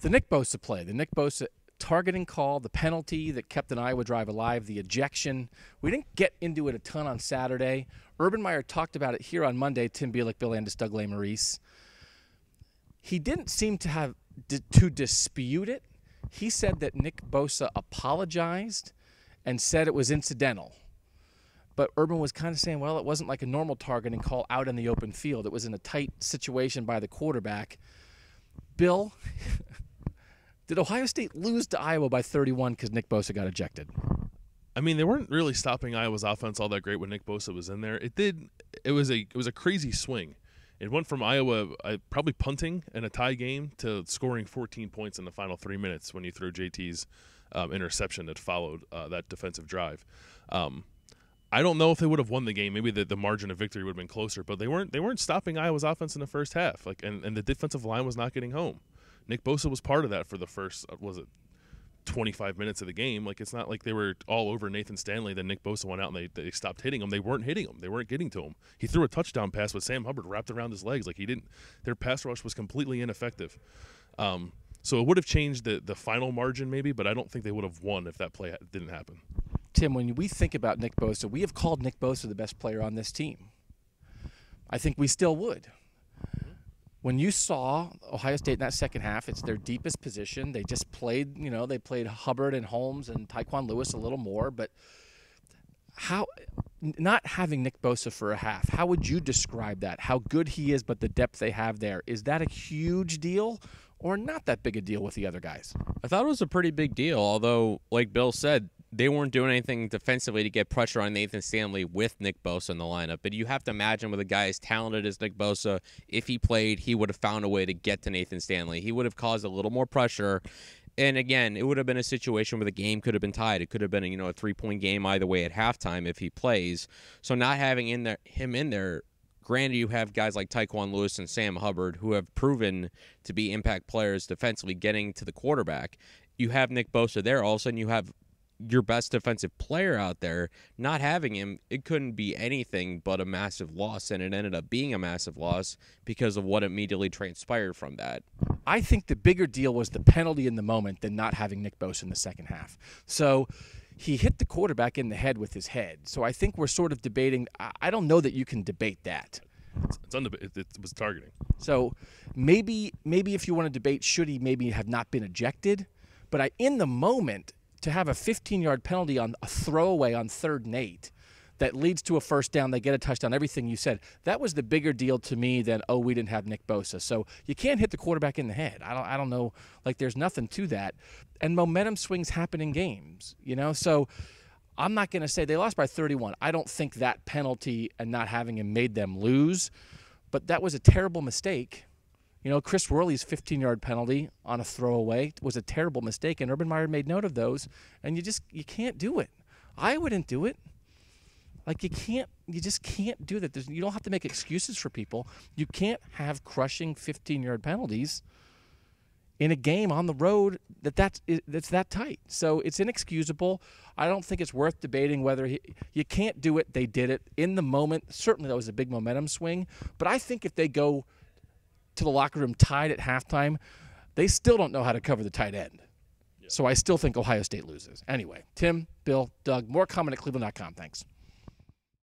The Nick Bosa play, the Nick Bosa targeting call, the penalty that kept an Iowa drive alive, the ejection. We didn't get into it a ton on Saturday. Urban Meyer talked about it here on Monday, Tim Bielik, Bill Andis, Doug Maurice. He didn't seem to have to dispute it. He said that Nick Bosa apologized and said it was incidental. But Urban was kind of saying, well, it wasn't like a normal targeting call out in the open field. It was in a tight situation by the quarterback. Bill, did Ohio State lose to Iowa by 31 because Nick Bosa got ejected? I mean, they weren't really stopping Iowa's offense all that great when Nick Bosa was in there. It was a crazy swing. It went from Iowa probably punting in a tie game to scoring 14 points in the final 3 minutes when you throw JT's interception that followed that defensive drive. I don't know if they would have won the game. Maybe the margin of victory would have been closer, but they weren't stopping Iowa's offense in the first half. And the defensive line was not getting home. Nick Bosa was part of that for the first 25 minutes of the game. Like, it's not like they were all over Nathan Stanley. Then Nick Bosa went out and they stopped hitting him. They weren't hitting him. They weren't getting to him. He threw a touchdown pass with Sam Hubbard wrapped around his legs. Like, he didn't. Their pass rush was completely ineffective. So it would have changed the final margin maybe, but I don't think they would have won if that play didn't happen. Tim, when we think about Nick Bosa, we have called Nick Bosa the best player on this team. I think we still would. When you saw Ohio State in that second half, it's their deepest position. They just played, they played Hubbard and Holmes and Tyquan Lewis a little more. But not having Nick Bosa for a half, how would you describe that? How good he is, but the depth they have there. Is that a huge deal or not that big a deal with the other guys? I thought it was a pretty big deal, although, like Bill said, they weren't doing anything defensively to get pressure on Nathan Stanley with Nick Bosa in the lineup. But you have to imagine with a guy as talented as Nick Bosa, if he played, he would have found a way to get to Nathan Stanley. He would have caused a little more pressure. And again, it would have been a situation where the game could have been tied. It could have been a 3-point game either way at halftime if he plays. So not having him in there, granted, you have guys like Tyquan Lewis and Sam Hubbard who have proven to be impact players defensively getting to the quarterback. You have Nick Bosa there. All of a sudden you have your best defensive player out there. Not having him, it couldn't be anything but a massive loss, and it ended up being a massive loss because of what immediately transpired from that. I think the bigger deal was the penalty in the moment than not having Nick Bosa in the second half. So he hit the quarterback in the head with his head. So I think we're sort of debating. I don't know that you can debate that. It was targeting. So maybe if you want to debate, should he maybe have not been ejected? But in the moment, to have a 15-yard penalty on a throwaway on 3rd and 8 that leads to a first down, they get a touchdown, everything you said, that was the bigger deal to me than, we didn't have Nick Bosa. So you can't hit the quarterback in the head. I don't know. Like, there's nothing to that. And momentum swings happen in games, So I'm not going to say they lost by 31. I don't think that penalty and not having him made them lose. But that was a terrible mistake. Chris Worley's 15-yard penalty on a throwaway was a terrible mistake, and Urban Meyer made note of those, and you can't do it. I wouldn't do it. Like, you just can't do that. You don't have to make excuses for people. You can't have crushing 15-yard penalties in a game on the road that's that tight. So it's inexcusable. I don't think it's worth debating whether you can't do it. They did it in the moment. Certainly that was a big momentum swing, but I think if they go to the locker room tied at halftime, they still don't know how to cover the tight end. Yeah. So I still think Ohio State loses. Anyway, Tim, Bill, Doug, more comment at cleveland.com. Thanks.